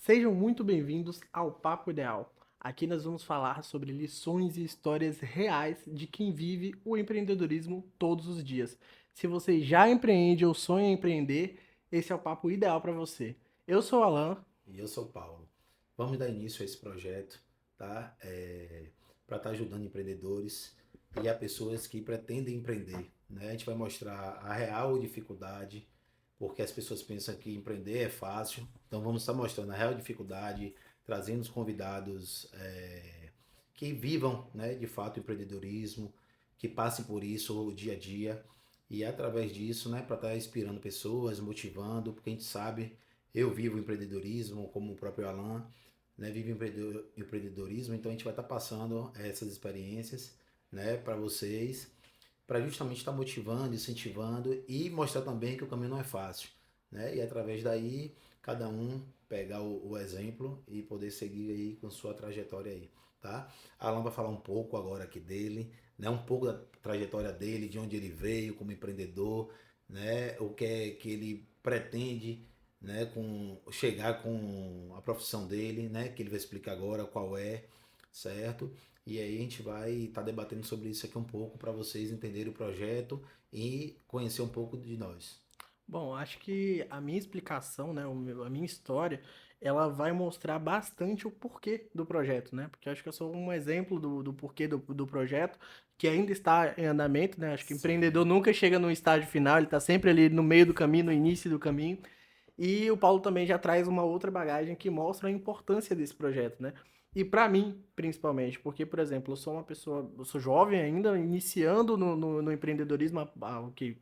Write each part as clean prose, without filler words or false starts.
Sejam muito bem-vindos ao Papo Ideal. Aqui nós vamos falar sobre lições e histórias reais de quem vive o empreendedorismo todos os dias. Se você já empreende ou sonha em empreender, esse é o papo ideal para você. Eu sou o Alan. E eu sou o Paulo. Vamos dar início a esse projeto, tá? Para estar ajudando empreendedores e a pessoas que pretendem empreender, né? A gente vai mostrar a real dificuldade, porque as pessoas pensam que empreender é fácil. Então vamos estar mostrando a real dificuldade, trazendo os convidados que vivam, né, de fato o empreendedorismo, que passem por isso o dia a dia e através disso, né, para estar inspirando pessoas, motivando, porque a gente sabe eu vivo empreendedorismo, como o próprio Alan, né, vive empreendedorismo, então a gente vai estar passando essas experiências, né, para vocês, para justamente estar motivando, incentivando e mostrar também que o caminho não é fácil, né, e através daí cada um pegar o exemplo e poder seguir aí com sua trajetória aí, tá? Alan vai falar um pouco agora aqui dele, né, um pouco da trajetória dele, de onde ele veio como empreendedor, né, o que é que ele pretende, né, com chegar com a profissão dele, né, que ele vai explicar agora qual é, certo? E aí a gente vai estar debatendo sobre isso aqui um pouco para vocês entenderem o projeto e conhecer um pouco de nós. Bom, acho que a minha explicação, né, a minha história, ela vai mostrar bastante o porquê do projeto, né? Porque eu acho que eu sou um exemplo do porquê do projeto, que ainda está em andamento, né? Acho que o empreendedor Sim, nunca chega no estágio final, ele está sempre ali no meio do caminho, no início do caminho. E o Paulo também já traz uma outra bagagem que mostra a importância desse projeto, né? E para mim, principalmente, porque, por exemplo, eu sou uma pessoa, eu sou jovem ainda, iniciando no empreendedorismo há o que,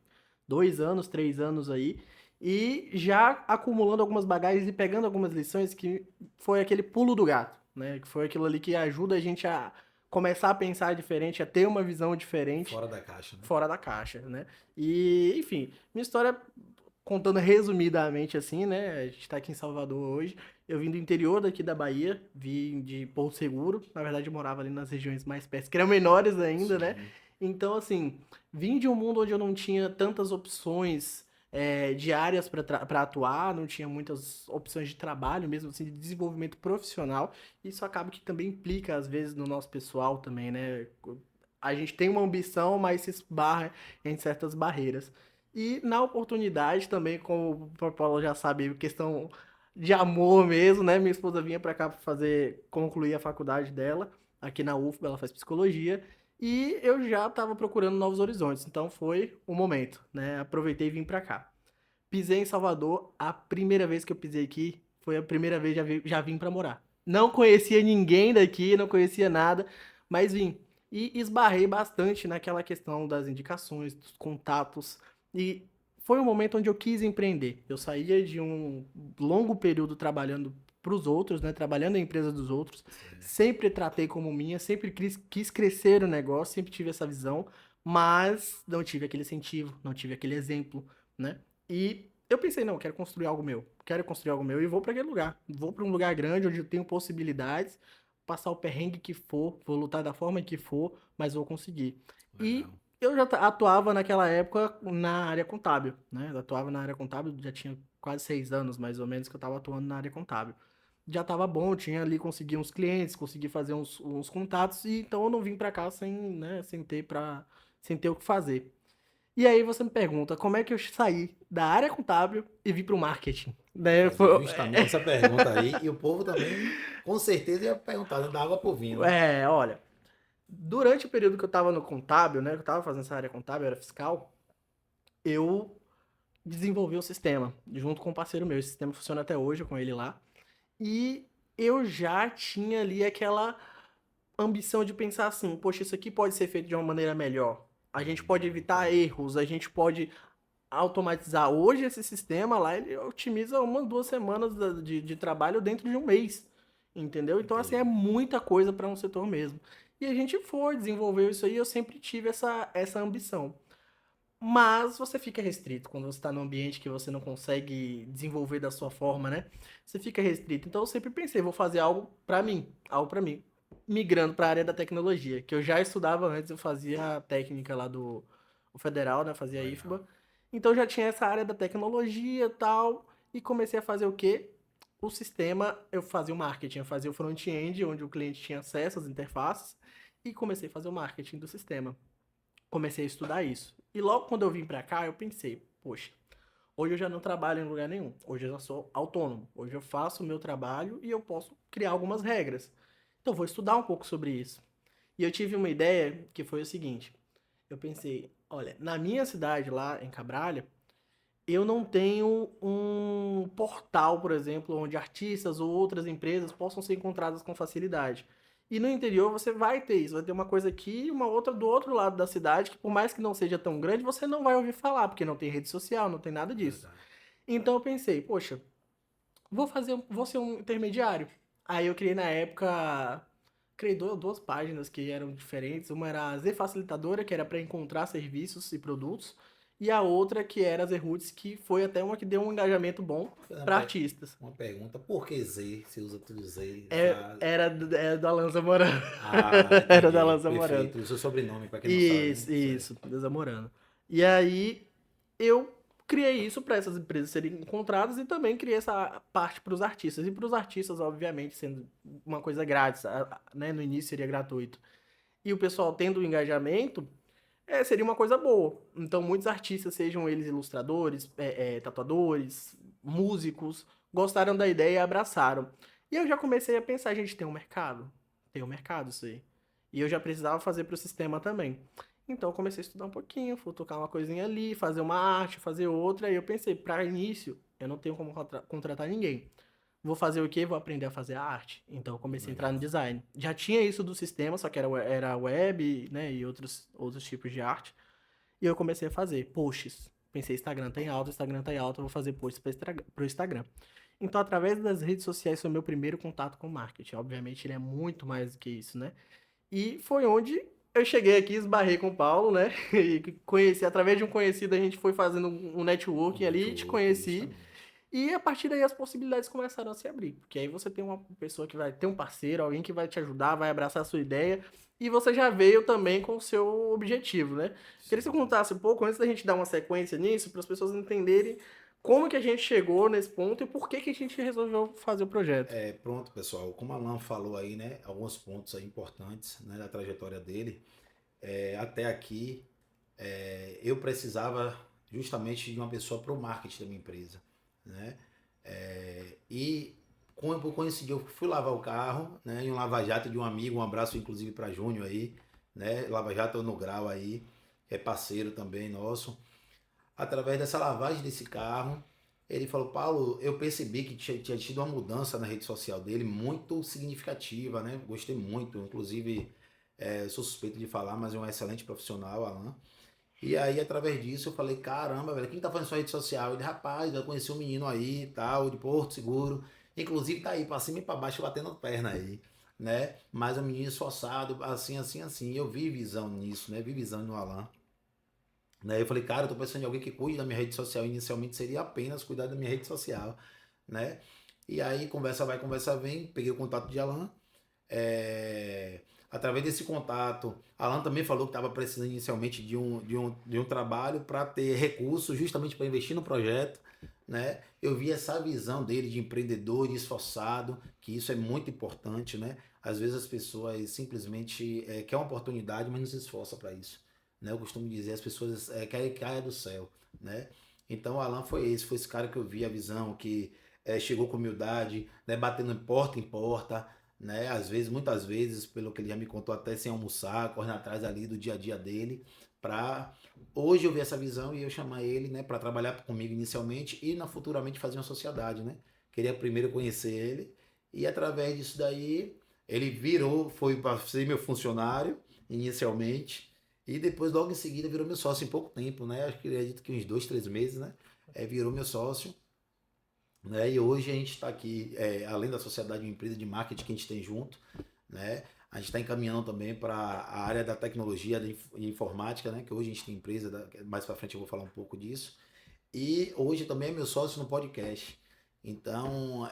2 anos, 3 anos aí, e já acumulando algumas bagagens e pegando algumas lições que foi aquele pulo do gato, né? Que foi aquilo ali que ajuda a gente a começar a pensar diferente, a ter uma visão diferente fora da caixa, né? fora da caixa, né? E, enfim, minha história, contando resumidamente assim, né? A gente tá aqui em Salvador hoje. Eu vim do interior daqui da Bahia, vim de Porto Seguro. Na verdade, eu morava ali nas regiões mais perto, que eram menores ainda, né? Sim, Então, assim, vim de um mundo onde eu não tinha tantas opções de áreas para atuar, não tinha muitas opções de trabalho, mesmo assim, de desenvolvimento profissional. Isso acaba que também implica, às vezes, no nosso pessoal também, né? A gente tem uma ambição, mas se esbarra em certas barreiras. E na oportunidade também, como o Paulo já sabe, questão de amor mesmo, né? Minha esposa vinha para cá para fazer, concluir a faculdade dela, aqui na UFBA, ela faz psicologia, e eu já estava procurando novos horizontes, então foi o momento, né? Aproveitei e vim para cá. Pisei em Salvador, a primeira vez que eu pisei aqui, foi a primeira vez que já vim para morar. Não conhecia ninguém daqui, não conhecia nada, mas vim. E esbarrei bastante naquela questão das indicações, dos contatos. E foi um momento onde eu quis empreender. Eu saía de um longo período trabalhando para os outros, né? Trabalhando na empresa dos outros. certo. Sempre tratei como minha, sempre quis crescer o negócio, sempre tive essa visão, mas não tive aquele incentivo, não tive aquele exemplo, né? E eu pensei, não, quero construir algo meu. Quero construir algo meu e vou para aquele lugar. Vou para um lugar grande onde eu tenho possibilidades, passar o perrengue que for, vou lutar da forma que for, mas vou conseguir. E Legal. eu já atuava naquela época na área contábil, né? Eu atuava na área contábil, já tinha quase 6 anos mais ou menos que eu estava atuando na área contábil. Já estava bom, tinha ali, consegui uns clientes, consegui fazer uns contatos, e então eu não vim para cá sem, né, sem ter o que fazer. E aí você me pergunta, como é que eu saí da área contábil e vim para o marketing? Ia Né? fazer justamente essa pergunta aí e o povo também com certeza ia perguntar, né, da água pro vinho, né? Olha, durante o período que eu estava no contábil, né, que eu estava fazendo essa área contábil, eu era fiscal, eu desenvolvi um sistema junto com um parceiro meu. Esse sistema funciona até hoje com ele lá. E eu já tinha ali aquela ambição de pensar assim, poxa, isso aqui pode ser feito de uma maneira melhor. A gente pode evitar Entendi. erros, a gente pode automatizar. Hoje esse sistema lá, ele otimiza 1, 2 semanas de trabalho dentro de um mês, entendeu? Então, assim, é Entendi. muita coisa para um setor mesmo. E a gente foi, desenvolveu isso aí, eu sempre tive essa ambição. Mas você fica restrito quando você está num ambiente que você não consegue desenvolver da sua forma, né? Você fica restrito. Então eu sempre pensei, vou fazer algo para mim, migrando para a área da tecnologia, que eu já estudava antes, eu fazia a técnica lá do o federal, né? Fazia a Legal. IFBA. Então já tinha essa área da tecnologia e tal, e comecei a fazer o quê? o sistema, eu fazia o marketing, eu fazia o front-end, onde o cliente tinha acesso às interfaces, e comecei a fazer o marketing do sistema. Comecei a estudar isso. E logo quando eu vim pra cá, eu pensei, poxa, hoje eu já não trabalho em lugar nenhum. Hoje eu já sou autônomo. Hoje eu faço o meu trabalho e eu posso criar algumas regras. Então eu vou estudar um pouco sobre isso. E eu tive uma ideia que foi o seguinte: eu pensei, olha, na minha cidade lá em Cabralha, eu não tenho um portal, por exemplo, onde artistas ou outras empresas possam ser encontradas com facilidade. E no interior você vai ter isso, vai ter uma coisa aqui e uma outra do outro lado da cidade, que por mais que não seja tão grande, você não vai ouvir falar, porque não tem rede social, não tem nada disso. Verdade. Então eu pensei, poxa, vou ser um intermediário. Aí eu criei na época, criei duas páginas que eram diferentes. Uma era a Z Facilitadora, que era para encontrar serviços e produtos, e a outra que era a Z Roots, que foi até uma que deu um engajamento bom Vou fazer para artistas. uma pergunta, por que Z? Se usa tudo Z? Era do Alan Zamorano. Ah, Era do entendi. Alan Zamorano. Perfeito. O seu sobrenome, para quem não sabe, né? Isso, do Zamorano. E aí eu criei isso para essas empresas serem encontradas e também criei essa parte para os artistas. E para os artistas, obviamente, sendo uma coisa grátis, né? No início seria gratuito. E o pessoal tendo o engajamento, seria uma coisa boa. Então, muitos artistas, sejam eles ilustradores, tatuadores, músicos, gostaram da ideia e abraçaram. E eu já comecei a pensar, gente, tem um mercado? Tem um mercado isso aí. E eu já precisava fazer para o sistema também. Então, eu comecei a estudar um pouquinho, fui tocar uma coisinha ali, fazer uma arte, fazer outra. E eu pensei, para início, eu não tenho como contratar ninguém. Vou fazer o quê? Vou aprender a fazer a arte. Então eu comecei a entrar no Legal. design. Já tinha isso do sistema, só que era web, né, e outros tipos de arte. E eu comecei a fazer posts. Pensei, Instagram tá em alta, eu vou fazer posts pro Instagram. Então, através das redes sociais, foi o meu primeiro contato com o marketing. Obviamente, ele é muito mais do que isso, né? E foi onde eu cheguei aqui, esbarrei com o Paulo, né? E conheci, através de um conhecido, a gente foi fazendo um O networking ali, te network, conheci. justamente. E a partir daí as possibilidades começaram a se abrir. Porque aí você tem uma pessoa que vai ter um parceiro, alguém que vai te ajudar, vai abraçar a sua ideia. E você já veio também com o seu objetivo, né? Queria que você Sim. contasse um pouco, antes da gente dar uma sequência nisso, para as pessoas entenderem como que a gente chegou nesse ponto e por que que a gente resolveu fazer o projeto. Pronto, pessoal. Como o Alan falou aí, né? Alguns pontos aí importantes, né, da trajetória dele. Até aqui, eu precisava justamente de uma pessoa para o marketing da minha empresa, né? E por coincidir, eu fui lavar o carro, né? Em um lava-jato de um amigo, um abraço inclusive para Júnior aí, né? Lava-jato no Grau aí, que é parceiro também nosso. Através dessa lavagem desse carro, ele falou: Paulo, eu percebi que tinha tido uma mudança na rede social dele muito significativa, né? Gostei muito, inclusive sou suspeito de falar, mas é um excelente profissional, Alan. E aí, através disso, eu falei: caramba, velho, quem tá fazendo sua rede social? Ele: rapaz, eu conheci um menino aí, tal, de Porto Seguro. Inclusive tá aí pra cima e pra baixo batendo perna aí, né? Mas um menino esforçado, assim, assim, assim. Eu vi visão nisso, né? Vi visão no Alan. Né? Eu falei: cara, eu tô pensando em alguém que cuide da minha rede social. Inicialmente seria apenas cuidar da minha rede social, né? E aí, conversa vai, conversa vem. Peguei o contato de Alan. Através desse contato, Alan também falou que estava precisando inicialmente de um trabalho para ter recursos justamente para investir no projeto, né? Eu vi essa visão dele de empreendedor, de esforçado, que isso é muito importante, né? Às vezes as pessoas simplesmente querem uma oportunidade, mas não se esforçam para isso, né? Eu costumo dizer, as pessoas querem que caia do céu, né? Então o Alan foi esse cara que eu vi a visão, que chegou com humildade, né? Batendo porta em porta, né? Às vezes, muitas vezes, pelo que ele já me contou, até sem almoçar, correndo atrás ali do dia a dia dele, para hoje eu ver essa visão e eu chamar ele, né, para trabalhar comigo inicialmente e futuramente fazer uma sociedade, né? Queria primeiro conhecer ele e através disso daí ele foi para ser meu funcionário inicialmente e depois logo em seguida virou meu sócio em pouco tempo, né? Acho que acredito que uns 2, 3 meses, né? Virou meu sócio, né? E hoje a gente está aqui, além da sociedade, uma empresa de marketing que a gente tem junto, né? A gente está encaminhando também para a área da tecnologia, da informática, né? Que hoje a gente tem empresa, mais para frente eu vou falar um pouco disso. E hoje também é meu sócio no podcast. Então,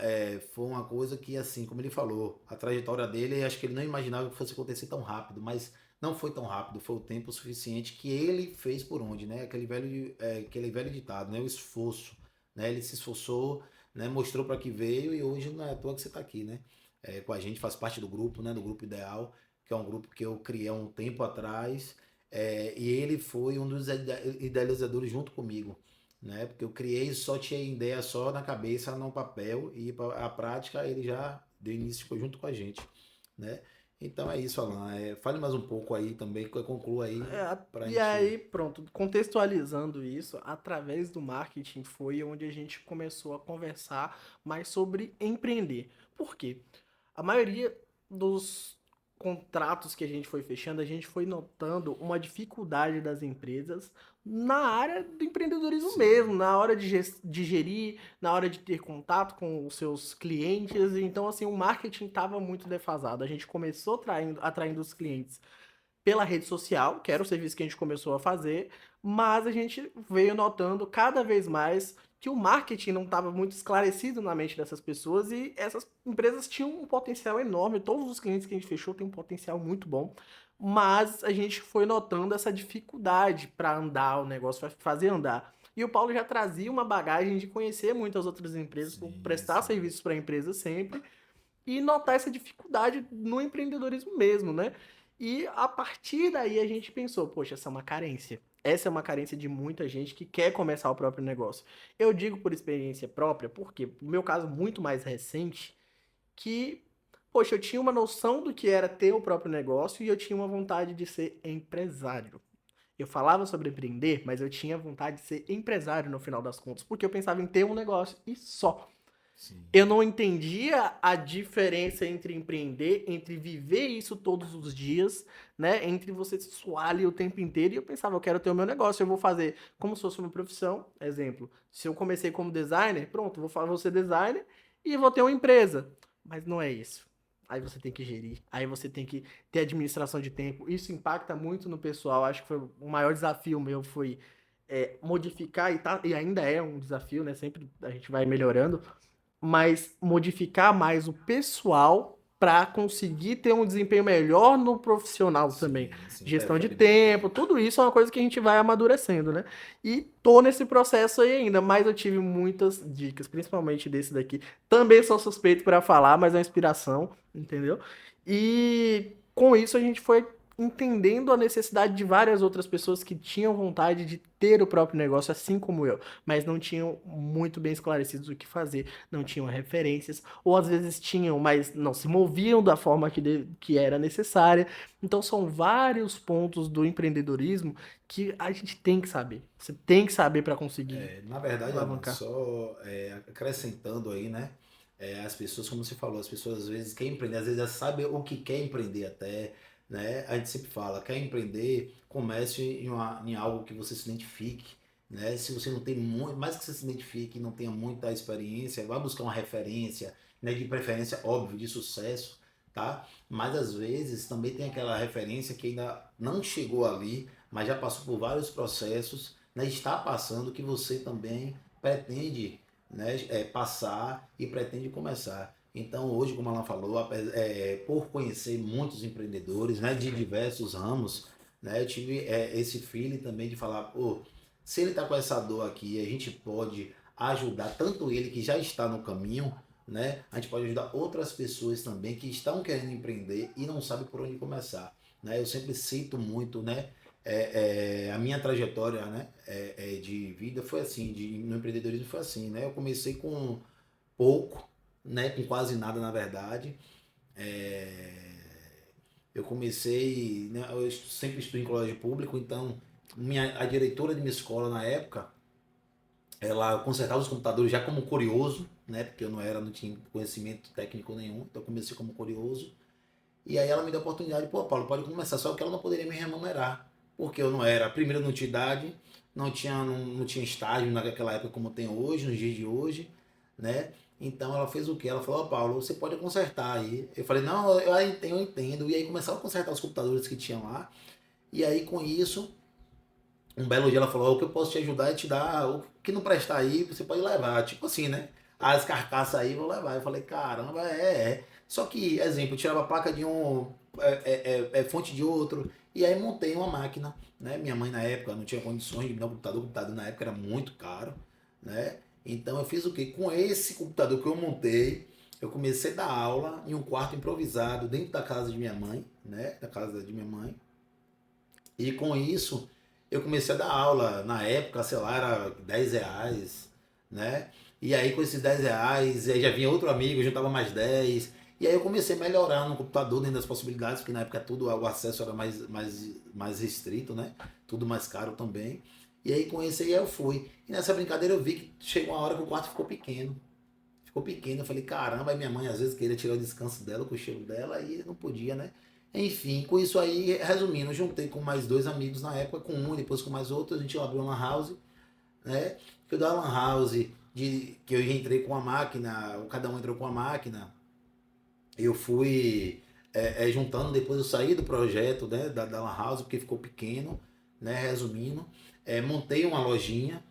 foi uma coisa que, assim, como ele falou, a trajetória dele, acho que ele não imaginava que fosse acontecer tão rápido, mas não foi tão rápido, foi o tempo suficiente que ele fez por onde, né? Aquele velho ditado, né? O esforço, né? Ele se esforçou, né? Mostrou para que veio e hoje não é à toa que você está aqui, né? Com a gente, faz parte do grupo, né? Do Grupo Ideal, que é um grupo que eu criei há um tempo atrás, e ele foi um dos idealizadores junto comigo, né? Porque eu criei, só tinha ideia só na cabeça, no papel, e a prática ele já deu início foi junto com a gente, né? Então é isso, Alan. Fale mais um pouco aí também, que eu concluo aí pra E gente. aí, pronto, contextualizando isso, através do marketing foi onde a gente começou a conversar mais sobre empreender. Por quê? A maioria dos contratos que a gente foi fechando, a gente foi notando uma dificuldade das empresas na área do empreendedorismo mesmo, Sim, na hora de gerir, na hora de ter contato com os seus clientes. Então, assim, o marketing estava muito defasado. A gente começou atraindo os clientes pela rede social, que era o serviço que a gente começou a fazer, mas a gente veio notando cada vez mais que o marketing não estava muito esclarecido na mente dessas pessoas e essas empresas tinham um potencial enorme. Todos os clientes que a gente fechou têm um potencial muito bom, mas a gente foi notando essa dificuldade para andar o negócio, para fazer andar. E o Paulo já trazia uma bagagem de conhecer muitas outras empresas, por sim, prestar sim. serviços para empresas sempre e notar essa dificuldade no empreendedorismo mesmo, né? E a partir daí a gente pensou, poxa, essa é uma carência. Essa é uma carência de muita gente que quer começar o próprio negócio. Eu digo por experiência própria, porque no meu caso muito mais recente, que, poxa, eu tinha uma noção do que era ter o próprio negócio e eu tinha uma vontade de ser empresário. Eu falava sobre empreender, mas eu tinha vontade de ser empresário no final das contas, porque eu pensava em ter um negócio e só. Sim. Eu não entendia a diferença entre empreender, entre viver isso todos os dias, né? Entre você suar ali o tempo inteiro. E eu pensava, eu quero ter o meu negócio, eu vou fazer como se fosse uma profissão. Exemplo, se eu comecei como designer, pronto, vou ser designer e vou ter uma empresa. Mas não é isso. Aí você tem que gerir, aí você tem que ter administração de tempo. Isso impacta muito no pessoal. Acho que foi o maior desafio meu foi modificar e ainda é um desafio, né? Sempre a gente vai melhorando mas modificar mais o pessoal para conseguir ter um desempenho melhor no profissional também. Sim, sim, Gestão de interfere muito tempo, aí. tudo isso é uma coisa que a gente vai amadurecendo, né? E tô nesse processo aí ainda, mas eu tive muitas dicas, principalmente desse daqui. Também sou suspeito para falar, mas é uma inspiração, entendeu? E com isso a gente foi entendendo a necessidade de várias outras pessoas que tinham vontade de ter o próprio negócio, assim como eu, mas não tinham muito bem esclarecidos o que fazer, não tinham referências, ou às vezes tinham, mas não se moviam da forma que era necessária. Então são vários pontos do empreendedorismo que a gente tem que saber. Você tem que saber para conseguir Na verdade, Alan, alavancar. só acrescentando aí, né? As pessoas, como você falou, as pessoas às vezes querem empreender, às vezes já sabem o que quer empreender até, né? A gente sempre fala, quer empreender, comece em algo que você se identifique, né? Se você não tem muito, mais que você se identifique e não tenha muita experiência, vá buscar uma referência, né? De preferência, óbvio, de sucesso, tá? Mas às vezes também tem aquela referência que ainda não chegou ali, mas já passou por vários processos, né, está passando que você também pretende, né, passar e pretende começar. Então hoje, como ela falou, por conhecer muitos empreendedores, né, de diversos ramos, né, eu tive esse feeling também de falar, pô, se ele está com essa dor aqui, a gente pode ajudar tanto ele que já está no caminho, né, a gente pode ajudar outras pessoas também que estão querendo empreender e não sabem por onde começar. Né? Eu sempre cito muito, né, a minha trajetória, né, de vida foi assim, no empreendedorismo foi assim, né? Eu comecei com pouco, né, com quase nada na verdade. É, eu comecei, né, eu sempre estudei em colégio público, então a diretora de minha escola na época, ela consertava os computadores já como curioso, né, porque eu não tinha conhecimento técnico nenhum, então eu comecei como curioso. E aí ela me deu a oportunidade, pô, Paulo, pode começar, só que ela não poderia me remunerar, porque eu não era, primeiro não tinha idade, não tinha estágio naquela época como tem hoje, nos dias de hoje, né? Então ela fez o quê? Ela falou, ó, Paulo, você pode consertar aí. Eu falei, não, eu entendo. E aí começaram a consertar os computadores que tinham lá. E aí com isso, um belo dia ela falou, o que eu posso te ajudar é te dar, o que não prestar aí, você pode levar. Tipo assim, né? As carcaças aí vou levar. Eu falei, caramba, é. Só que, exemplo, eu tirava a placa de um, fonte de outro, e aí montei uma máquina, né? Minha mãe na época não tinha condições de me dar um computador, o computador na época era muito caro, né? Então eu fiz o quê? Com esse computador que eu montei, eu comecei a dar aula em um quarto improvisado dentro da casa de minha mãe, né? Da casa de minha mãe. E com isso, eu comecei a dar aula. Na época, sei lá, era R$ 10, né? E aí, com esses R$ 10, aí já vinha outro amigo, juntava mais 10. E aí eu comecei a melhorar no computador dentro das possibilidades, porque na época tudo, o acesso era mais restrito, né? Tudo mais caro também. E aí com esse aí eu fui. E nessa brincadeira eu vi que chegou uma hora que o quarto ficou pequeno. Ficou pequeno, eu falei, caramba, aí minha mãe às vezes queria tirar o descanso dela, o cochilo dela, e não podia, né? Enfim, com isso aí, resumindo, eu juntei com mais dois amigos na época, com um, depois com mais outro, a gente abriu uma lan house, né? Foi da lan house, que eu entrei com a máquina, cada um entrou com a máquina, eu fui juntando, depois eu saí do projeto, né, da lan house, porque ficou pequeno, né? Resumindo, montei uma lojinha,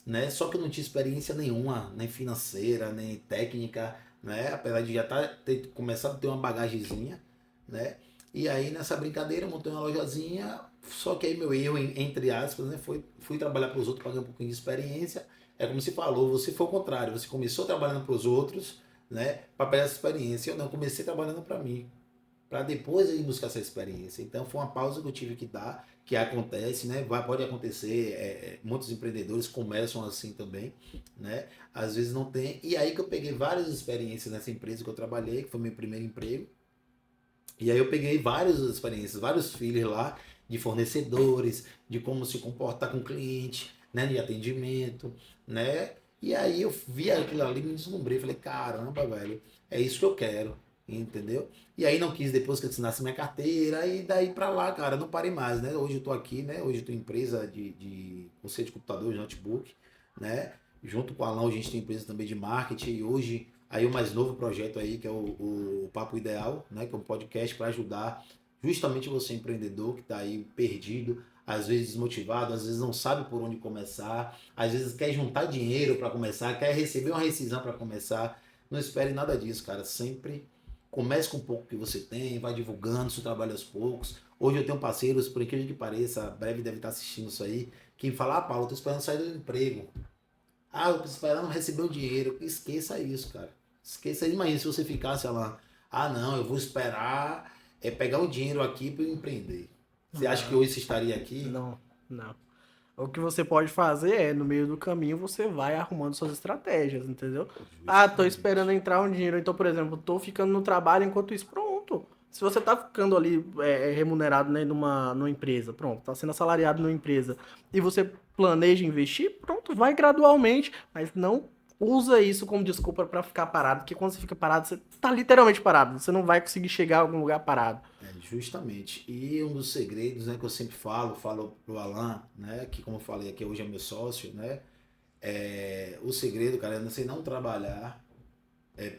né? Só que eu não tinha experiência nenhuma, nem financeira, nem técnica, né? Apesar de já ter começado a ter uma bagagenzinha, né? E aí nessa brincadeira eu montei uma lojazinha, só que aí meu erro, entre aspas, né? Fui trabalhar para os outros, paguei um pouquinho de experiência. É como se falou, você foi o contrário, você começou trabalhando para os outros, né? Para pegar essa experiência. Eu não, comecei trabalhando para mim, para depois ir buscar essa experiência. Então foi uma pausa que eu tive que dar, que acontece, né? Pode acontecer, muitos empreendedores começam assim também, né? Às vezes não tem. E aí que eu peguei várias experiências nessa empresa que eu trabalhei, que foi meu primeiro emprego. E aí eu peguei várias experiências, vários feelers lá de fornecedores, de como se comportar com o cliente, né? De atendimento, né? E aí eu vi aquilo ali, me deslumbrei, falei, caramba, velho, é isso que eu quero, entendeu? E aí não quis depois que eu assinasse minha carteira, e daí pra lá, cara, não parei mais, né? Hoje eu tô aqui, né? Hoje eu tô em empresa de conceito de computador, de notebook, né? Junto com a Alan, a gente tem empresa também de marketing, e hoje aí o mais novo projeto aí, que é o Papo Ideal, né? Que é um podcast para ajudar justamente você empreendedor que está aí perdido, às vezes desmotivado, às vezes não sabe por onde começar, às vezes quer juntar dinheiro para começar, quer receber uma rescisão para começar. Não espere nada disso, cara. Sempre comece com um pouco que você tem, vai divulgando seu trabalho aos poucos. Hoje eu tenho parceiros, por incrível que pareça, breve deve estar assistindo isso aí, que fala, ah, Paulo, eu tô esperando sair do emprego. Ah, eu tô esperando receber o dinheiro. Esqueça isso, cara. Esqueça. Imagina se você ficasse lá, ah, não, eu vou esperar pegar o dinheiro aqui para eu empreender. Você acha que Não, hoje você estaria aqui? não, não. O que você pode fazer é, no meio do caminho, você vai arrumando suas estratégias, entendeu? Ah, tô esperando Justamente. entrar um dinheiro. Então, por exemplo, tô ficando no trabalho enquanto isso, pronto. Se você tá ficando ali remunerado, né, numa empresa, pronto, tá sendo assalariado numa empresa, e você planeja investir, pronto, vai gradualmente, mas não usa isso como desculpa pra ficar parado, porque quando você fica parado, você tá literalmente parado, você não vai conseguir chegar a algum lugar parado. Justamente. E um dos segredos, né, que eu sempre falo pro Alan, né, que como eu falei aqui, hoje é meu sócio, né, o segredo, cara, é você não trabalhar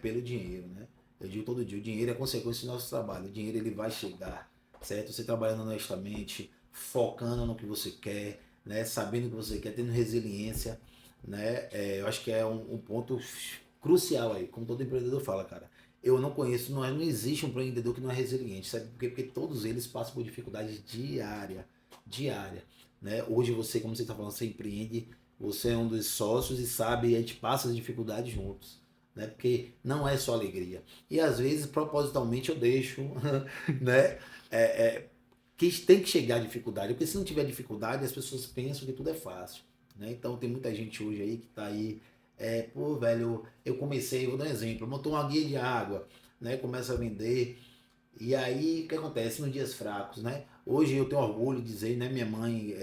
pelo dinheiro, né? Eu digo todo dia, o dinheiro é consequência do nosso trabalho. O dinheiro ele vai chegar, certo? Você trabalhando honestamente, focando no que você quer, né? Sabendo o que você quer, tendo resiliência, né? Eu acho que é um ponto crucial aí, como todo empreendedor fala, cara. Eu não conheço, não existe um empreendedor que não é resiliente, sabe por quê? Porque todos eles passam por dificuldades diária, né? Hoje você, como você está falando, você empreende, você é um dos sócios e sabe, a gente passa as dificuldades juntos, né? Porque não é só alegria. E às vezes, propositalmente, eu deixo, né? Que tem que chegar a dificuldade, porque se não tiver dificuldade, as pessoas pensam que tudo é fácil, né? Então tem muita gente hoje aí que tá aí, pô, velho, eu comecei, vou dar um exemplo, montou uma guia de água, né? Começa a vender, e aí, o que acontece nos dias fracos, né? Hoje eu tenho orgulho de dizer, né? Minha mãe,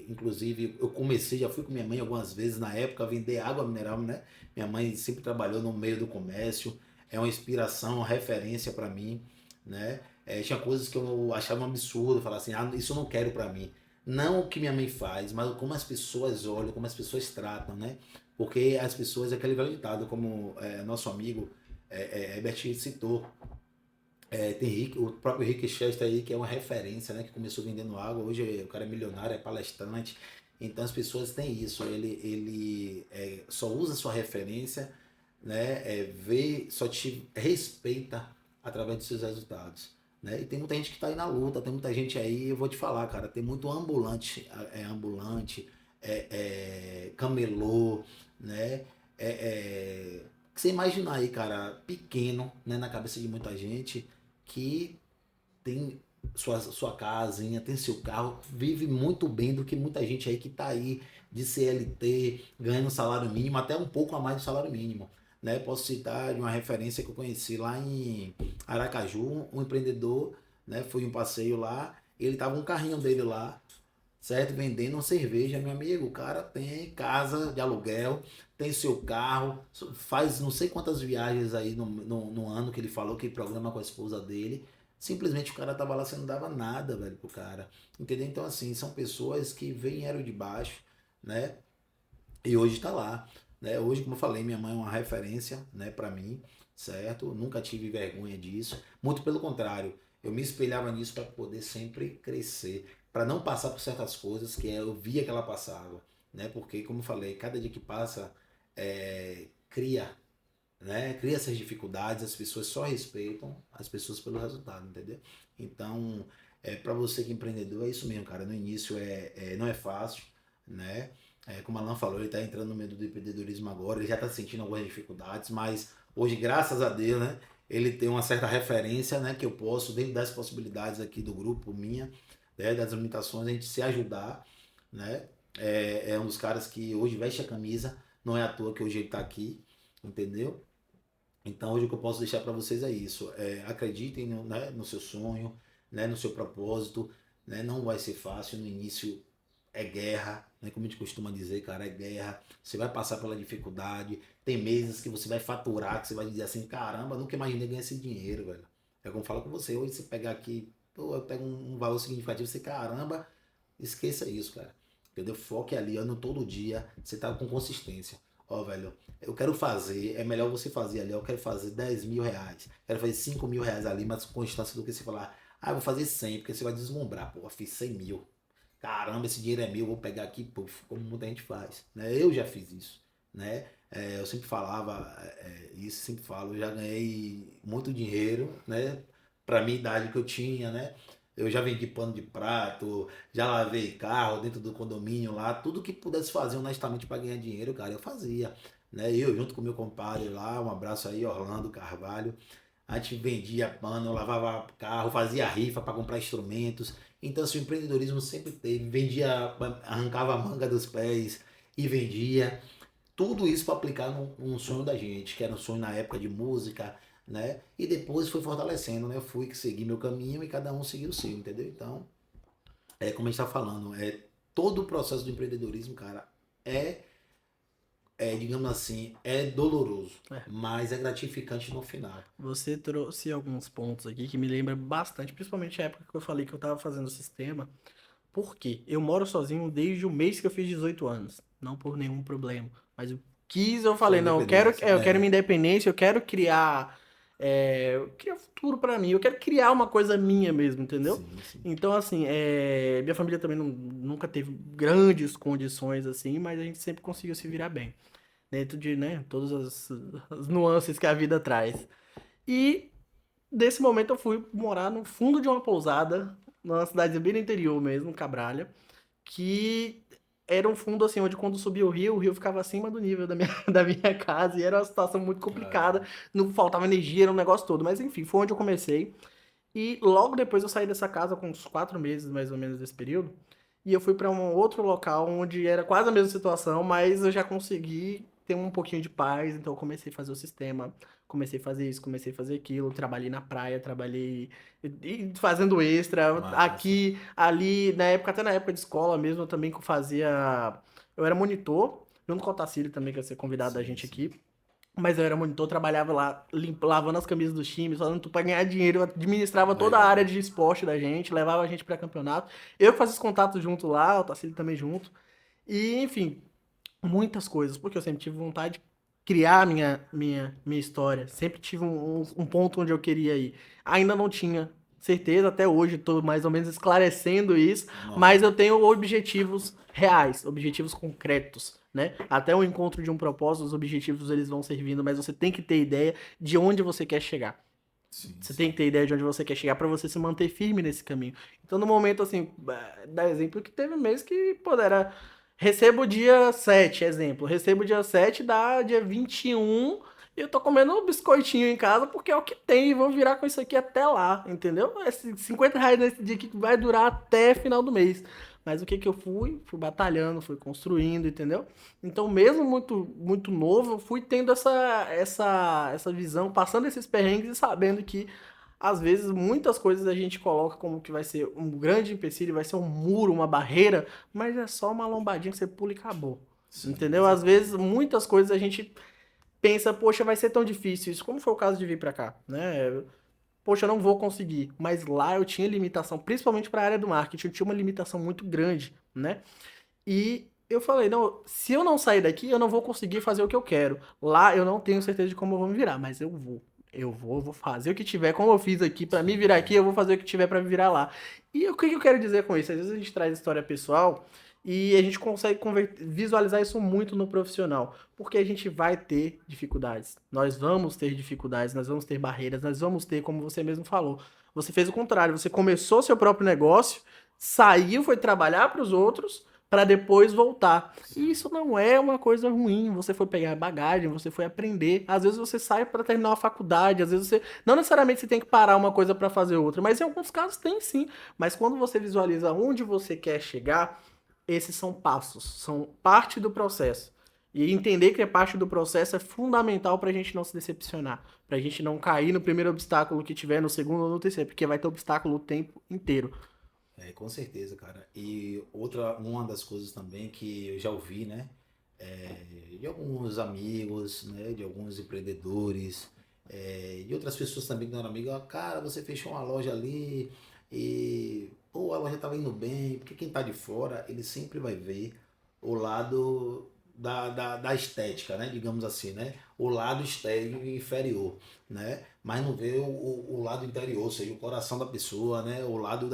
inclusive, eu comecei, já fui com minha mãe algumas vezes na época a vender água mineral, né? Minha mãe sempre trabalhou no meio do comércio, é uma inspiração, uma referência para mim, né? Tinha coisas que eu achava um absurdo, falar assim, ah, isso eu não quero para mim. Não o que minha mãe faz, mas como as pessoas olham, como as pessoas tratam, né? Porque as pessoas, é aquele velho ditado, como nosso amigo Herbert citou, tem o próprio Rick Chester aí, que é uma referência, né? Que começou vendendo água, hoje o cara é milionário, é palestrante. Então as pessoas têm isso, ele só usa sua referência, né? Vê, só te respeita através dos seus resultados. Né? E tem muita gente que está aí na luta, tem muita gente aí, eu vou te falar, cara, tem muito ambulante, camelô, né? Você imaginar aí, cara, pequeno, né, na cabeça de muita gente, que tem sua casinha, tem seu carro, vive muito bem do que muita gente aí que tá aí de CLT, ganhando salário mínimo, até um pouco a mais do salário mínimo. Né? Posso citar de uma referência que eu conheci lá em Aracaju, um empreendedor, né? Foi um passeio lá, ele tava um carrinho dele lá, certo? Vendendo uma cerveja, meu amigo. O cara tem casa de aluguel, tem seu carro, faz não sei quantas viagens aí no ano que ele falou que programa com a esposa dele. Simplesmente o cara tava lá, você não dava nada, velho, pro cara. Entendeu? Então, assim, são pessoas que vieram de baixo, né? E hoje tá lá, né? Hoje, como eu falei, minha mãe é uma referência, né, para mim, certo? Nunca tive vergonha disso. Muito pelo contrário, eu me espelhava nisso para poder sempre crescer, para não passar por certas coisas que eu via que ela passava, né? Porque, como eu falei, cada dia que passa cria, né? Cria essas dificuldades, as pessoas só respeitam as pessoas pelo resultado, entendeu? Então, para você que é empreendedor, é isso mesmo, cara. No início não é fácil, né? Como o Alan falou, ele está entrando no meio do empreendedorismo agora, ele já está sentindo algumas dificuldades, mas hoje, graças a Deus, né? Ele tem uma certa referência, né? Que eu posso, dentro das possibilidades aqui do grupo minha, né, das limitações, a gente se ajudar, né? É um dos caras que hoje veste a camisa, não é à toa que hoje ele está aqui, entendeu? Então, hoje o que eu posso deixar para vocês é isso. Acreditem no, né, no seu sonho, né, no seu propósito. Né? Não vai ser fácil. No início é guerra, né? Como a gente costuma dizer, cara, é guerra. Você vai passar pela dificuldade. Tem meses que você vai faturar, que você vai dizer assim, caramba, nunca imaginei ganhar esse dinheiro, velho. É como eu falo com você. Hoje você pegar aqui, pô, eu pego um valor significativo, você, caramba, esqueça isso, cara. Entendeu? Foque ali, ano todo dia, você tá com consistência. Ó, velho, eu quero fazer, é melhor você fazer ali, eu quero fazer 10 mil reais, quero fazer 5 mil reais ali, mas com constância do que você falar, eu vou fazer 100 porque você vai deslumbrar, pô, fiz 100 mil. Caramba, esse dinheiro é meu, vou pegar aqui, pô, como muita gente faz, né? Eu já fiz isso, né? Eu sempre falava isso, sempre falo, eu já ganhei muito dinheiro, né? Pra minha idade que eu tinha, né? Eu já vendi pano de prato, já lavei carro dentro do condomínio lá, tudo que pudesse fazer honestamente para ganhar dinheiro, cara, eu fazia. Né? Eu junto com meu compadre lá, um abraço aí, Orlando Carvalho, a gente vendia pano, lavava carro, fazia rifa para comprar instrumentos. Então, assim, o empreendedorismo sempre teve, vendia, arrancava a manga dos pés e vendia. Tudo isso para aplicar num sonho da gente, que era um sonho na época de música, né? E depois foi fortalecendo, né? Eu fui seguir meu caminho e cada um seguiu o seu, entendeu? Então, como a gente está falando, todo o processo do empreendedorismo, cara, digamos assim, é doloroso, É. mas é gratificante no final. Você trouxe alguns pontos aqui que me lembram bastante, principalmente a época que eu falei que eu tava fazendo o sistema. Por quê? Eu moro sozinho desde o mês que eu fiz 18 anos. Não por nenhum problema. Mas eu Sua falei, não, independência. eu quero minha independência, eu quero criar, eu queria futuro pra mim, eu quero criar uma coisa minha mesmo, entendeu? Sim, sim. Então, assim, minha família também nunca teve grandes condições, assim, mas a gente sempre conseguiu se virar bem. Dentro de, né, todas as nuances que a vida traz. E desse momento eu fui morar no fundo de uma pousada, numa cidade bem no interior mesmo, Cabralha, que era um fundo assim, onde quando subia o rio ficava acima do nível da minha, da minha casa e era uma situação muito complicada, Caramba. não faltava energia, era um negócio todo. Mas enfim, foi onde eu comecei. E logo depois eu saí dessa casa, com uns 4 meses mais ou menos desse período, e eu fui para um outro local onde era quase a mesma situação, mas eu já consegui ter um pouquinho de paz, então eu comecei a fazer o sistema, comecei a fazer isso, comecei a fazer aquilo, trabalhei na praia, trabalhei fazendo extra, Massa. aqui, ali, até na época de escola mesmo, eu também fazia, eu era monitor, junto com o Tacílio também, que ia ser convidado da Sim, gente sim. aqui, mas eu era monitor, trabalhava lá, lavando as camisas dos times, fazendo tudo pra ganhar dinheiro, eu administrava toda a área Legal. de esporte da gente, levava a gente pra campeonato. Eu que fazia os contatos junto lá, o Tacílio também junto. E, enfim, muitas coisas, porque eu sempre tive vontade de criar a minha história. Sempre tive um ponto onde eu queria ir. Ainda não tinha certeza, até hoje estou mais ou menos esclarecendo isso, mas eu Normal. tenho objetivos reais, objetivos concretos, né? Até o encontro de um propósito, os objetivos eles vão servindo, mas você tem que ter ideia de onde você quer chegar. Sim, Você tem sim. que ter ideia de onde você quer chegar para você se manter firme nesse caminho. Então, no momento, assim, dá exemplo que teve um mês que, pô, era recebo dia 7, exemplo. Recebo dia 7, dá dia 21 e eu tô comendo um biscoitinho em casa porque é o que tem e vou virar com isso aqui até lá, entendeu? Esses R$ 50 nesse dia aqui que vai durar até final do mês. Mas o que que eu fui? Fui batalhando, fui construindo, entendeu? Então, mesmo muito novo, eu fui tendo essa visão, passando esses perrengues e sabendo que às vezes muitas coisas a gente coloca como que vai ser um grande empecilho, vai ser um muro, uma barreira, mas é só uma lombadinha que você pula e acabou. Sim, Entendeu? Às exatamente. vezes muitas coisas a gente pensa, poxa, vai ser tão difícil isso, como foi o caso de vir pra cá, né? Poxa, eu não vou conseguir. Mas lá eu tinha limitação, principalmente para a área do marketing, eu tinha uma limitação muito grande, né? E eu falei, não, se eu não sair daqui, eu não vou conseguir fazer o que eu quero. Lá eu não tenho certeza de como eu vou me virar, mas eu vou. Eu vou fazer o que tiver, como eu fiz aqui, pra me virar aqui, Sim. eu vou fazer o que tiver pra me virar lá. E o que que eu quero dizer com isso? Às vezes a gente traz história pessoal e a gente consegue visualizar isso muito no profissional, porque a gente vai ter dificuldades. Nós vamos ter dificuldades, nós vamos ter barreiras, nós vamos ter, como você mesmo falou. Você fez o contrário, você começou seu próprio negócio, saiu, foi trabalhar para os outros para depois voltar. E Sim. isso não é uma coisa ruim. Você foi pegar bagagem, você foi aprender. Às vezes você sai para terminar uma faculdade, às vezes você não necessariamente você tem que parar uma coisa para fazer outra, mas em alguns casos tem sim. Mas quando você visualiza onde você quer chegar, esses são passos, são parte do processo. E entender que é parte do processo é fundamental para a gente não se decepcionar, para a gente não cair no primeiro obstáculo que tiver, no segundo ou no terceiro, porque vai ter obstáculo o tempo inteiro. É, com certeza, cara. E uma das coisas também que eu já ouvi, né? De alguns amigos, né? De alguns empreendedores, de outras pessoas também que não eram amigos, cara, você fechou uma loja ali e pô, a loja estava indo bem, porque quem tá de fora, ele sempre vai ver o lado da estética, né? Digamos assim, né? O lado estético inferior, né? Mas não vê o lado interior, ou seja, o coração da pessoa, né? O lado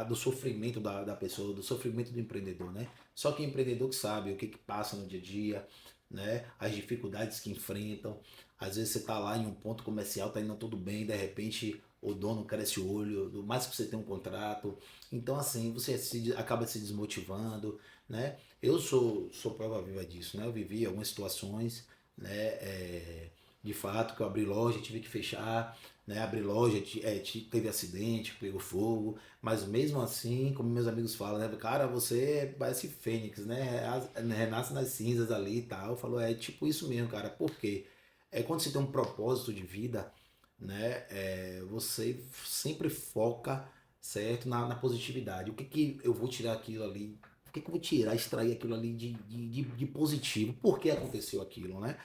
do sofrimento da pessoa, do sofrimento do empreendedor, né? Só que o empreendedor que sabe o que passa no dia a dia, né? As dificuldades que enfrentam. Às vezes você tá lá em um ponto comercial, tá indo tudo bem, de repente o dono cresce o olho, do mais que você tem um contrato. Então, assim, você acaba se desmotivando, né? Eu sou prova viva disso, né? Eu vivi algumas situações, né? De fato, que eu abri loja, tive que fechar, né? Abri loja, teve acidente, pegou fogo, mas mesmo assim, como meus amigos falam, né? Cara, você parece fênix, né? Renasce nas cinzas ali e tal. Falou, é tipo isso mesmo, cara. Por quê? É quando você tem um propósito de vida, né? Você sempre foca, certo, na positividade. O que que eu vou tirar aquilo ali? O que que eu vou tirar, extrair aquilo ali de positivo? Por que aconteceu aquilo, né?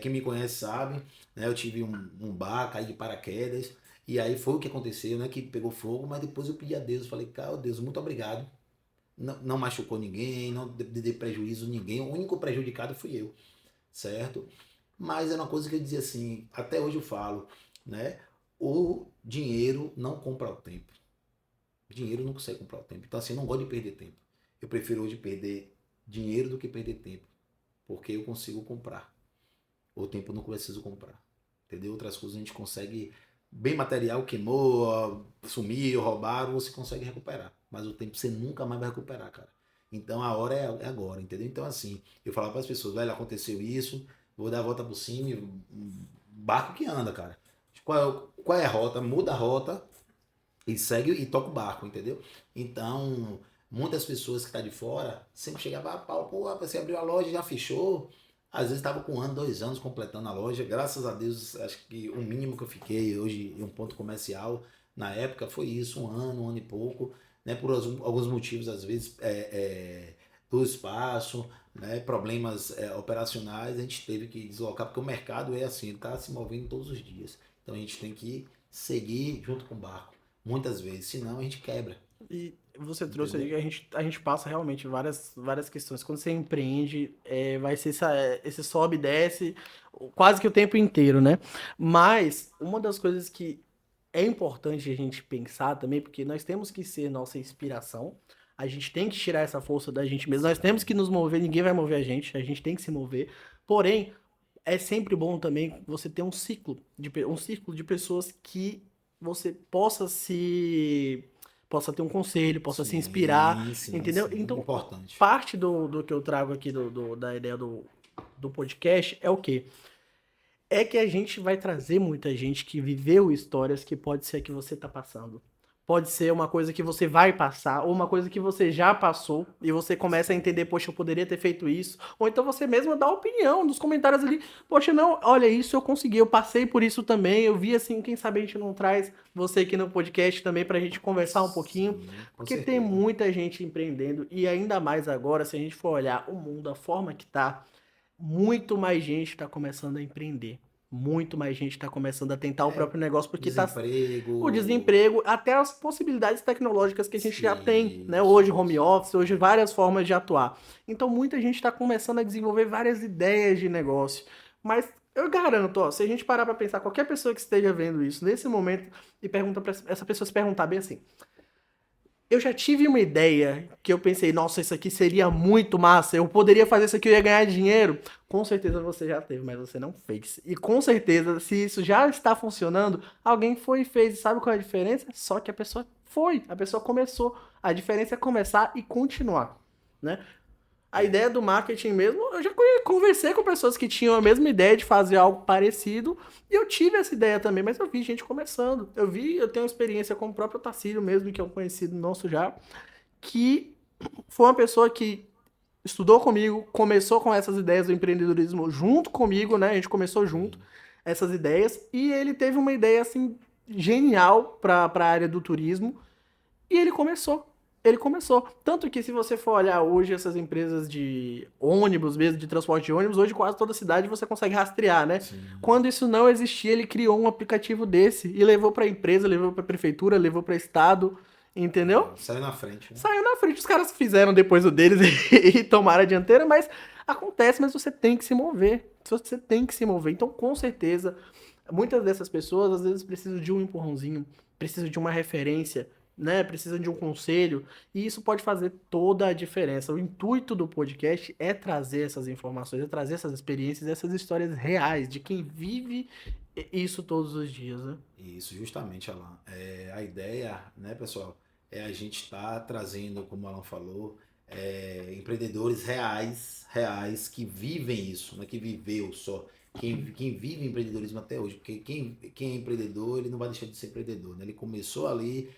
Quem me conhece sabe, né? Eu tive um bar, caí de paraquedas, e aí foi o que aconteceu, né? Que pegou fogo, mas depois eu pedi a Deus, falei, cara, Deus, muito obrigado. Não, não machucou ninguém, não dei prejuízo a ninguém, o único prejudicado fui eu, certo? Mas é uma coisa que eu dizia assim, até hoje eu falo, né? O dinheiro não compra o tempo. O dinheiro não consegue comprar o tempo. Então assim, eu não gosto de perder tempo. Eu prefiro hoje perder dinheiro do que perder tempo, porque eu consigo comprar. O tempo eu não preciso comprar. Entendeu? Outras coisas a gente consegue, bem material, queimou, sumiu, roubaram, você consegue recuperar. Mas o tempo você nunca mais vai recuperar, cara. Então a hora é agora, entendeu? Então assim, eu falava para as pessoas, velho, aconteceu isso, vou dar a volta por cima, barco que anda, cara. Qual é a rota? Muda a rota e segue e toca o barco, entendeu? Então, muitas pessoas que estão de fora sempre chegavam, pau, pô, você abriu a loja, já fechou. Às vezes estava com 1, 2 anos completando a loja. Graças a Deus, acho que o mínimo que eu fiquei hoje em um ponto comercial na época foi isso, 1 ano e pouco, né? Por alguns motivos, às vezes, do espaço, né? Problemas operacionais, a gente teve que deslocar, porque o mercado é assim, ele está se movendo todos os dias. Então a gente tem que seguir junto com o barco muitas vezes, senão a gente quebra, E você trouxe aí entendeu? que a gente passa realmente várias questões. Quando você empreende, vai ser esse sobe e desce quase que o tempo inteiro, né? Mas uma das coisas que é importante a gente pensar também, porque nós temos que ser nossa inspiração, a gente tem que tirar essa força da gente mesmo, nós temos Sim, que nos mover, ninguém vai mover a gente tem que se mover. Porém, é sempre bom também você ter um círculo de pessoas que você possa se possa ter um conselho, possa se Sim, inspirar, sim, entendeu? sim. Então, Importante. parte do que eu trago aqui da ideia do podcast é o quê? É que a gente vai trazer muita gente que viveu histórias que pode ser que você tá passando. Pode ser uma coisa que você vai passar, ou uma coisa que você já passou, e você começa a entender, poxa, eu poderia ter feito isso. Ou então você mesmo dá opinião nos comentários ali, poxa, não, olha, isso eu consegui, eu passei por isso também, eu vi assim, quem sabe a gente não traz você aqui no podcast também pra gente conversar um pouquinho. Sim, com Porque tem certeza. muita gente empreendendo, e ainda mais agora, se a gente for olhar o mundo, a forma que tá, muito mais gente está começando a empreender. Muito mais gente está começando a tentar o É, próprio negócio, porque tá o desemprego. desemprego, até as possibilidades tecnológicas que a gente já tem, né? Isso, Hoje, home isso. office, hoje várias formas de atuar. Então, muita gente está começando a desenvolver várias ideias de negócio. Mas eu garanto, ó, se a gente parar para pensar, qualquer pessoa que esteja vendo isso nesse momento e pergunta para essa pessoa se perguntar bem assim, eu já tive uma ideia que eu pensei, nossa, isso aqui seria muito massa, eu poderia fazer isso aqui, eu ia ganhar dinheiro. Com certeza você já teve, mas você não fez. E com certeza, se isso já está funcionando, alguém foi e fez. E sabe qual é a diferença? Só que a pessoa foi, a pessoa começou. A diferença é começar e continuar, né? A É, ideia do marketing mesmo, eu já conversei com pessoas que tinham a mesma ideia de fazer algo parecido, e eu tive essa ideia também, mas eu vi gente começando. Eu tenho experiência com o próprio Tacílio mesmo, que é um conhecido nosso já, que foi uma pessoa que estudou comigo, começou com essas ideias do empreendedorismo junto comigo, né? A gente começou junto sim. essas ideias, e ele teve uma ideia assim genial para a área do turismo, e ele começou. Ele começou. Tanto que se você for olhar hoje essas empresas de ônibus mesmo, de transporte de ônibus, hoje quase toda cidade você consegue rastrear, né? Sim. Quando isso não existia, ele criou um aplicativo desse e levou para a empresa, levou para a prefeitura, levou para estado, entendeu? É, saiu na frente, né? Saiu na frente, os caras fizeram depois o deles e tomaram a dianteira, mas acontece, mas você tem que se mover. Você tem que se mover. Então, com certeza, muitas dessas pessoas às vezes precisam de um empurrãozinho, precisam de uma referência, né? Precisam de um conselho, e isso pode fazer toda a diferença. O intuito do podcast é trazer essas informações, é trazer essas experiências, essas histórias reais de quem vive isso todos os dias, né? Isso, justamente, Alan. É, a ideia, né, pessoal, é a gente estar trazendo, como o Alan falou, empreendedores reais que vivem isso, não é que viveu só. Quem vive empreendedorismo até hoje, porque quem é empreendedor, ele não vai deixar de ser empreendedor, né? Ele começou ali,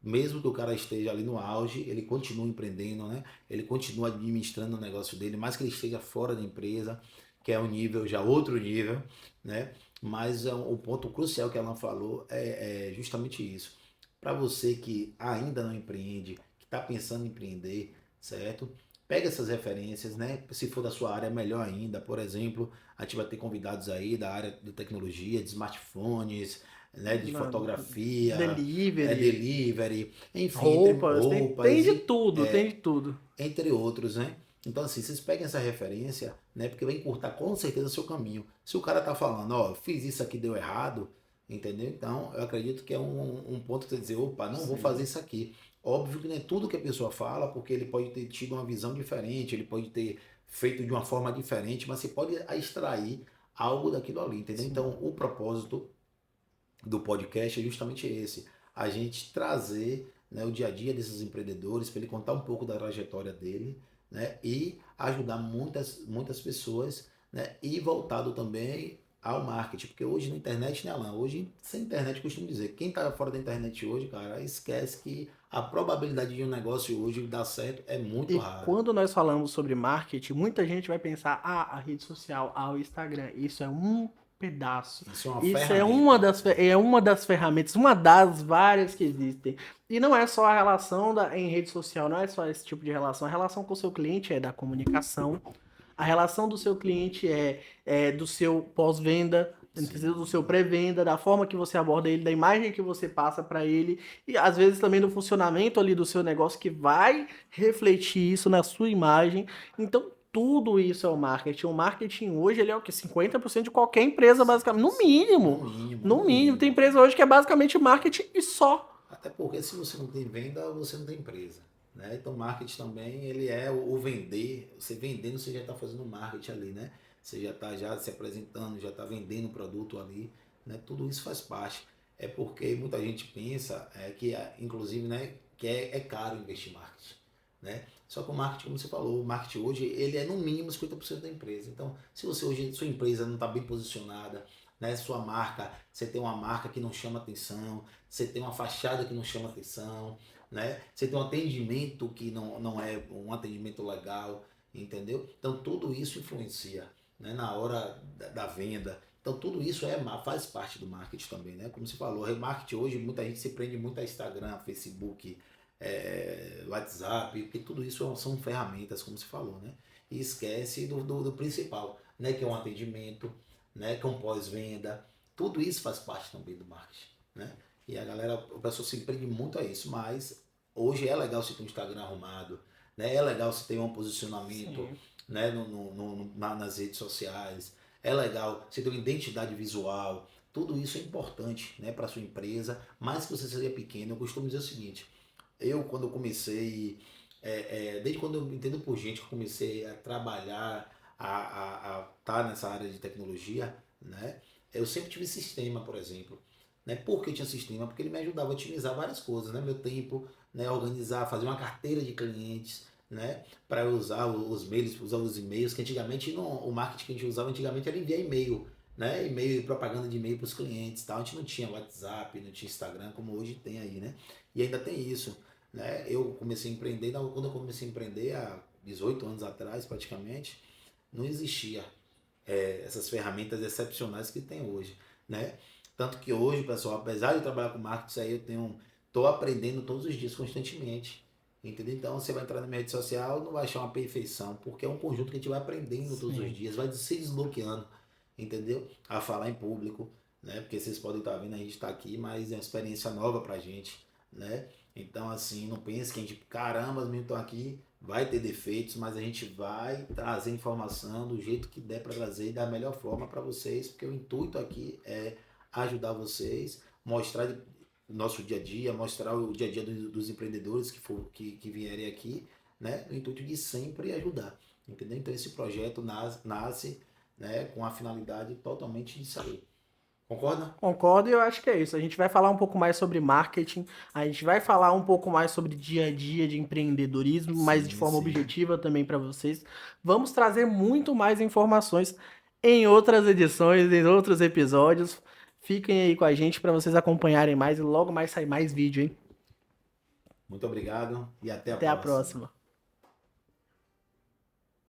mesmo que o cara esteja ali no auge, ele continua empreendendo, né? Ele continua administrando o negócio dele, mais que ele esteja fora da empresa, que é um nível, já outro nível, né? Mas o ponto crucial que ela falou é justamente isso. Para você que ainda não empreende, que está pensando em empreender, certo? Pega essas referências, né? Se for da sua área, melhor ainda. Por exemplo, a gente vai ter convidados aí da área de tecnologia, de smartphones, né? De fotografia, Delivery, delivery, enfim, entre roupas, tem roupas de e tudo, tem de tudo. entre outros, né? Então, assim, vocês peguem essa referência, né? Porque vai encurtar com certeza o seu caminho. Se o cara tá falando, ó, fiz isso aqui, deu errado, entendeu? Então, eu acredito que é um ponto de dizer, opa, não vou fazer Sim. isso aqui. Óbvio que não é tudo que a pessoa fala, porque ele pode ter tido uma visão diferente, ele pode ter feito de uma forma diferente, mas você pode extrair algo daquilo ali, entendeu? Sim. Então, o propósito do podcast é justamente esse, a gente trazer, né, o dia a dia desses empreendedores para ele contar um pouco da trajetória dele, né, e ajudar muitas pessoas, né, e voltado também ao marketing, porque hoje na internet, né, Alan, hoje sem internet eu costumo dizer, quem está fora da internet hoje, cara, esquece que a probabilidade de um negócio hoje dar certo é muito E rara. quando nós falamos sobre marketing, muita gente vai pensar, ah, a rede social, ah, o Instagram, isso é um pedaço. Isso é uma Isso ferramenta. é uma das ferramentas, uma das várias que existem. E não é só a relação em rede social, não é só esse tipo de relação. A relação com o seu cliente é da comunicação. A relação do seu cliente é do seu pós-venda, entendeu? Do seu Sim, pré-venda, da forma que você aborda ele, da imagem que você passa para ele e às vezes também do funcionamento ali do seu negócio que vai refletir isso na sua imagem. Então, tudo isso é o marketing. O marketing hoje ele é o que 50% de qualquer empresa basicamente, no sim, no mínimo. mínimo, No no mínimo, tem mínimo. empresa hoje que é basicamente marketing e só. Até porque se você não tem venda, você não tem empresa. Né? Então marketing também ele é o vender. Você vendendo, você já está fazendo marketing ali, né? Você já está já se apresentando, já está vendendo o produto ali. Né? Tudo isso faz parte. É porque muita gente pensa que, inclusive, né, que é caro investir em marketing, né? Só que o marketing, como você falou, o marketing hoje, ele é no mínimo 50% da empresa. Então, se você hoje, sua empresa não está bem posicionada, né? Sua marca, você tem uma marca que não chama atenção, você tem uma fachada que não chama atenção, né? Você tem um atendimento que não é um atendimento legal, entendeu? Então, tudo isso influencia, né? Na hora da venda. Então, tudo isso faz parte do marketing também, né? Como você falou, remarketing hoje, muita gente se prende muito a Instagram, Facebook, WhatsApp, porque tudo isso são ferramentas, como você falou, né? E esquece do principal, né? Que é um atendimento, né? Que é um pós-venda. Tudo isso faz parte também do marketing, né? E a galera, o pessoal se prende muito a isso, mas hoje é legal você ter um Instagram arrumado, né? É legal você ter um posicionamento, Sim. né? Nas redes sociais. É legal você ter uma identidade visual. Tudo isso é importante, né, para sua empresa, mais que você seja pequeno. Eu costumo dizer o seguinte: quando eu comecei, desde quando eu me entendo por gente, que eu comecei a trabalhar, a estar nessa área de tecnologia, né? Eu sempre tive sistema, por exemplo. Né? Por que eu tinha sistema? Porque ele me ajudava a otimizar várias coisas, né? Meu tempo, né? Organizar, fazer uma carteira de clientes, né? Para eu usar os mails, usar os e-mails, que antigamente o marketing que a gente usava antigamente era enviar e-mail, né? E-mail e propaganda de e-mail para os clientes, tal. A gente não tinha WhatsApp, não tinha Instagram como hoje tem aí, né? E ainda tem isso, né? Eu comecei a empreender, quando eu comecei a empreender há 18 anos atrás, praticamente, não existia essas ferramentas excepcionais que tem hoje, né? Tanto que hoje, pessoal, apesar de eu trabalhar com marketing, isso aí tô aprendendo todos os dias, constantemente. Entendeu? Então você vai entrar na minha rede social, não vai achar uma perfeição, porque é um conjunto que a gente vai aprendendo todos os Sim. dias, vai se desbloqueando, entendeu? A falar em público, né? Porque vocês podem estar vendo, a gente está aqui, mas é uma experiência nova pra gente, né? Então, assim, não pense que a gente, caramba, os meninos estão aqui, vai ter defeitos, mas a gente vai trazer informação do jeito que der para trazer e da melhor forma para vocês, porque o intuito aqui é ajudar vocês, mostrar o nosso dia a dia, mostrar o dia a dia dos empreendedores que vierem aqui, né? No intuito de sempre ajudar, entendeu? Então esse projeto nasce, né, com a finalidade totalmente de sair. Concorda? Concordo e eu acho que é isso. A gente vai falar um pouco mais sobre marketing, a gente vai falar um pouco mais sobre dia a dia de empreendedorismo, mas de Sim, forma sim. objetiva também para vocês. Vamos trazer muito mais informações em outras edições, em outros episódios. Fiquem aí com a gente para vocês acompanharem mais e logo mais sair mais vídeo, hein? Muito obrigado e até a Até a próxima. próxima.